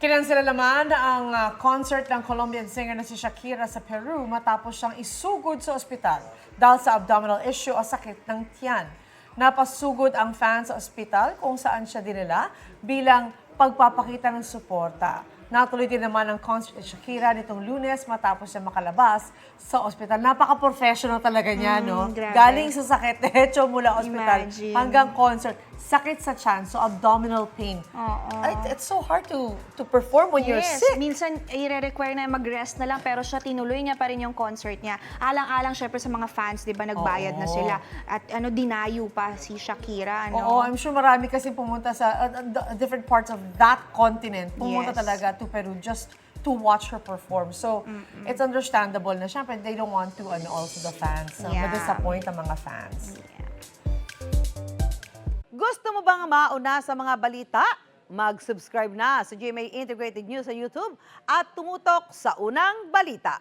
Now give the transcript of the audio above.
Kinansela naman ang concert ng Colombian singer na si Shakira sa Peru matapos siyang isugod sa ospital dahil sa abdominal issue o sakit ng tiyan. Napasugod ang fans sa ospital kung saan siya dinala bilang pagpapakita ng suporta. Natuloy din naman ang concert ni Shakira nitong Lunes matapos siya makalabas sa ospital. Napaka-professional talaga niya, no? Grabe. Galing sa sakit, diretso mula ospital Imagine. hanggang concert. Sakit sa tiyan, so abdominal pain. Oo. It's so hard to perform when you're Yes, sick. minsan i-require na mag-rest na lang pero siya tinuloy niya pa rin yung concert niya. Alang-alang syempre sa mga fans, 'di ba, nagbayad na Oo. sila at dinayo pa si Shakira, Oo, no? I'm sure marami kasi pumunta sa different parts of that continent. Pumunta Yes. talaga to Peru just to watch her perform. So, it's understandable na syempre they don't want to also the fans, Yeah. ma-disappoint ang mga fans. Gusto mo bang mauna sa mga balita? Mag-subscribe na sa GMA Integrated News sa YouTube at tumutok sa unang balita.